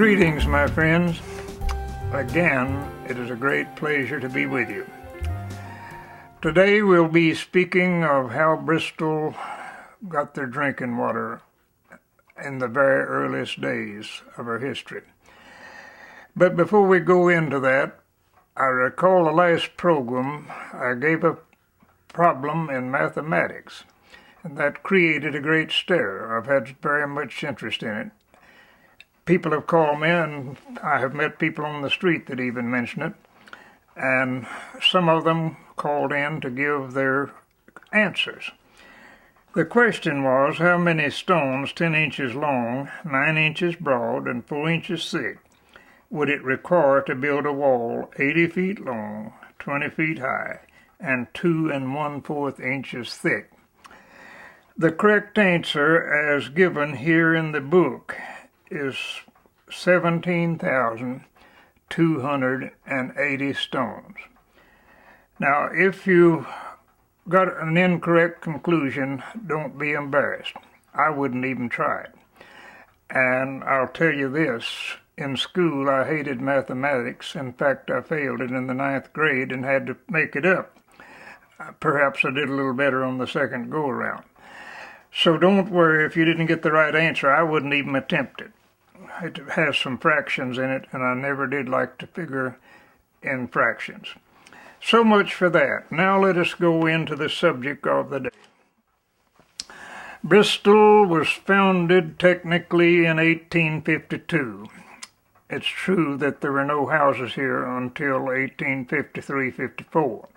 Greetings, my friends. Again, it is a great pleasure to be with you. Today we'll be speaking of how Bristol got their drinking water in the very earliest days of our history. But before we go into that, I recall the last program I gave a problem in mathematics, and that created a great stir. I've had very much interest in it. People have called me, and I have met people on the street that even mention it, and some of them called in to give their answers. The question was, how many stones 10 inches long, 9 inches broad, and 4 inches thick would it require to build a wall 80 feet long, 20 feet high, and 2 1/4 inches thick? The correct answer, as given here in the book, is 17,280 stones. Now, if you got an incorrect conclusion, don't be embarrassed. I wouldn't even try it. And I'll tell you this, in school I hated mathematics. In fact, I failed it in the 9th grade and had to make it up. Perhaps I did a little better on the second go-around. So don't worry if you didn't get the right answer. I wouldn't even attempt it. It has some fractions in it, and I never did like to figure in fractions. So much for that. Now let us go into the subject of the day. Bristol was founded technically in 1852. It's true that there were no houses here until 1853-54.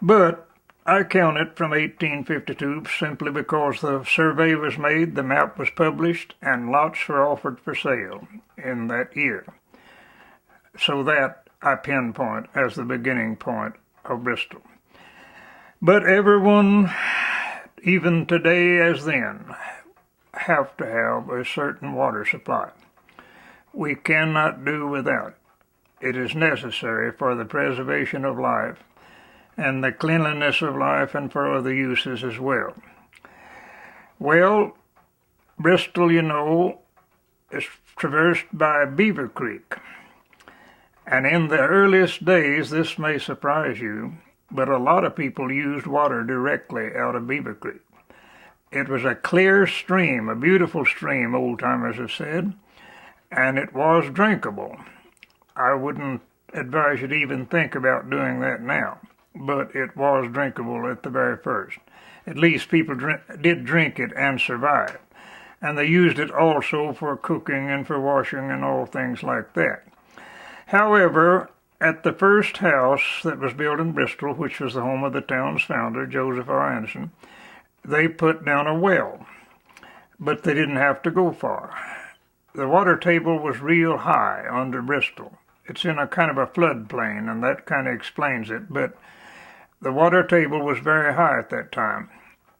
But I count it from 1852 simply because the survey was made, the map was published, and lots were offered for sale in that year. So that I pinpoint as the beginning point of Bristol. But everyone, even today as then, have to have a certain water supply. We cannot do without it. It is necessary for the preservation of life and the cleanliness of life, and for other uses as well. Well, Bristol, you know, is traversed by Beaver Creek. And in the earliest days, this may surprise you, but a lot of people used water directly out of Beaver Creek. It was a clear stream, a beautiful stream, old-timers have said, and it was drinkable. I wouldn't advise you to even think about doing that now, but it was drinkable at the very first. At least people did drink it and survive. And they used it also for cooking and for washing and all things like that. However, at the first house that was built in Bristol, which was the home of the town's founder, Joseph R. Anderson, they put down a well, but they didn't have to go far. The water table was real high under Bristol. It's in a kind of a floodplain, and that kind of explains it, but the water table was very high at that time.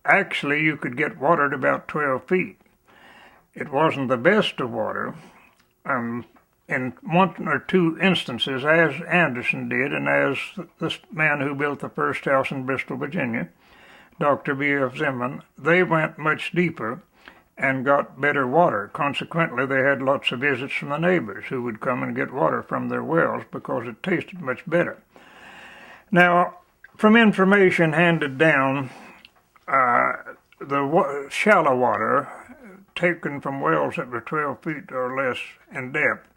Actually, you could get water at about 12 feet. It wasn't the best of water. In one or two instances, as Anderson did, and as this man who built the first house in Bristol, Virginia, Dr. B.F. Zimmern, they went much deeper and got better water. Consequently, they had lots of visits from the neighbors who would come and get water from their wells because it tasted much better. Now, from information handed down, the shallow water taken from wells that were 12 feet or less in depth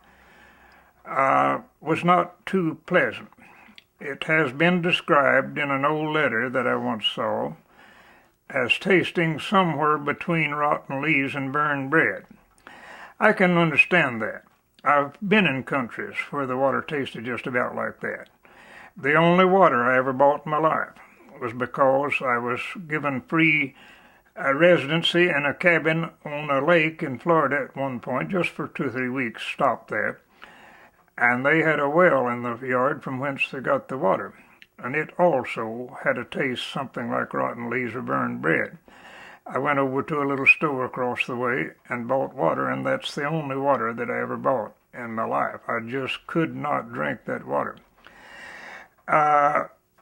was not too pleasant. It has been described in an old letter that I once saw as tasting somewhere between rotten leaves and burned bread. I can understand that. I've been in countries where the water tasted just about like that. The only water I ever bought in my life was because I was given free residency in a cabin on a lake in Florida at one point, just for 2 or 3 weeks, stopped there. And they had a well in the yard from whence they got the water. And it also had a taste something like rotten leaves or burned bread. I went over to a little store across the way and bought water, and that's the only water that I ever bought in my life. I just could not drink that water.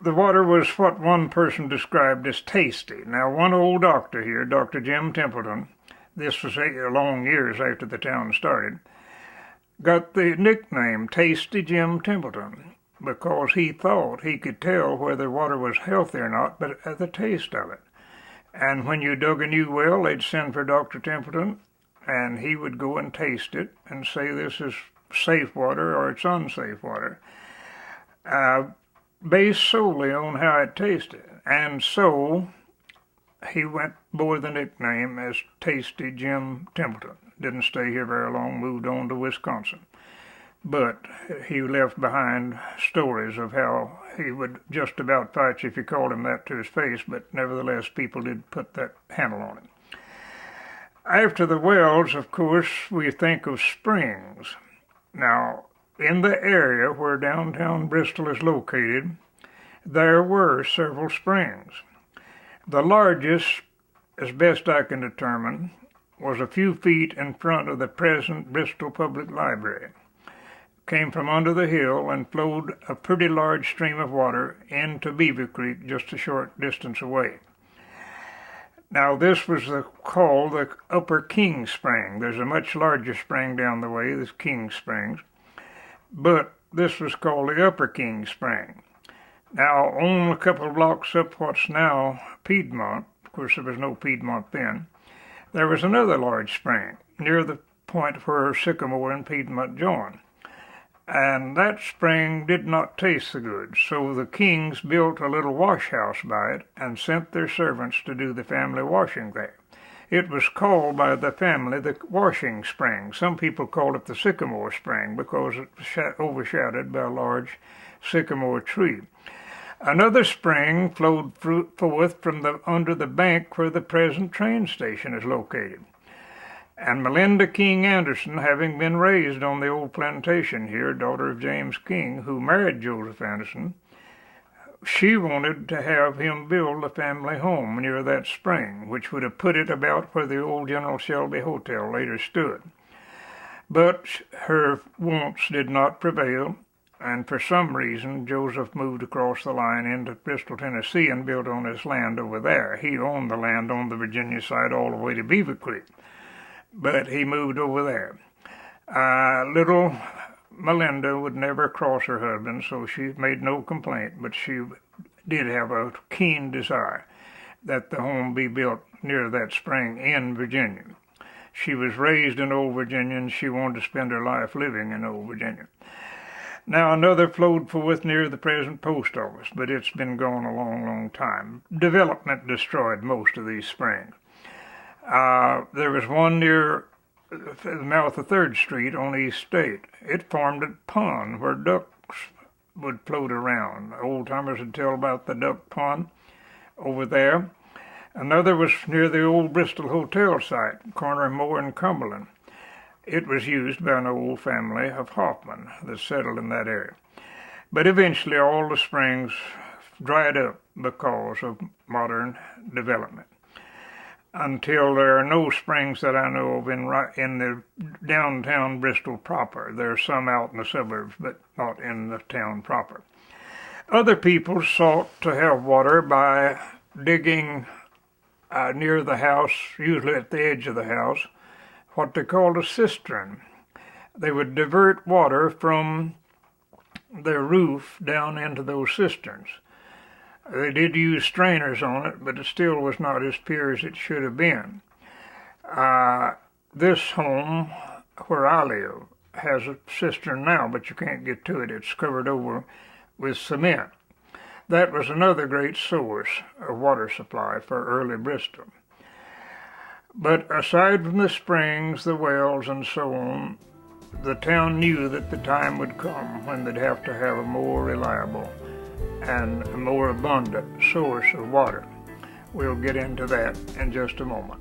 The water was what one person described as tasty. Now, one old doctor here, Dr. Jim Templeton, this was long years after the town started, got the nickname Tasty Jim Templeton because he thought he could tell whether water was healthy or not by the taste of it. And when you dug a new well, they'd send for Dr. Templeton, and he would go and taste it and say this is safe water or it's unsafe water, based solely on how it tasted. And so he bore the nickname as Tasty Jim Templeton. Didn't stay here very long, moved on to Wisconsin. But he left behind stories of how he would just about fight you if you called him that to his face, but nevertheless people did put that handle on him. After the wells, of course, we think of springs. Now, in the area where downtown Bristol is located, there were several springs. The largest, as best I can determine, was a few feet in front of the present Bristol Public Library. Came from under the hill and flowed a pretty large stream of water into Beaver Creek just a short distance away. Now this was called the Upper King Spring. There's a much larger spring down the way, this King Springs, but this was called the Upper King Spring. Now on a couple of blocks up what's now Piedmont, of course there was no Piedmont then, there was another large spring near the point where Sycamore and Piedmont join. And that spring did not taste so good, so the Kings built a little wash house by it and sent their servants to do the family washing there. It was called by the family the Washing Spring. Some people called it the Sycamore Spring because it was overshadowed by a large sycamore tree. Another spring flowed forth from under the bank where the present train station is located. And Melinda King Anderson, having been raised on the old plantation here, daughter of James King, who married Joseph Anderson, she wanted to have him build a family home near that spring, which would have put it about where the old General Shelby Hotel later stood. But her wants did not prevail, and for some reason Joseph moved across the line into Bristol, Tennessee, and built on his land over there. He owned the land on the Virginia side all the way to Beaver Creek, but he moved over there. Little Melinda would never cross her husband, so she made no complaint, but she did have a keen desire that the home be built near that spring in Virginia. She was raised in Old Virginia, and she wanted to spend her life living in Old Virginia. Now another flowed forth near the present post office, but it's been gone a long, long time. Development destroyed most of these springs. There was one near the mouth of 3rd Street on East State. It formed a pond where ducks would float around. Old-timers would tell about the duck pond over there. Another was near the old Bristol Hotel site, corner of Moore and Cumberland. It was used by an old family of Hoffman that settled in that area. But eventually all the springs dried up because of modern development, until there are no springs that I know of in the downtown Bristol proper. There are some out in the suburbs, but not in the town proper. Other people sought to have water by digging near the house, usually at the edge of the house, what they called a cistern. They would divert water from their roof down into those cisterns. They did use strainers on it, but it still was not as pure as it should have been. This home, where I live, has a cistern now, but you can't get to it. It's covered over with cement. That was another great source of water supply for early Bristol. But aside from the springs, the wells, and so on, the town knew that the time would come when they'd have to have a more reliable and a more abundant source of water. We'll get into that in just a moment.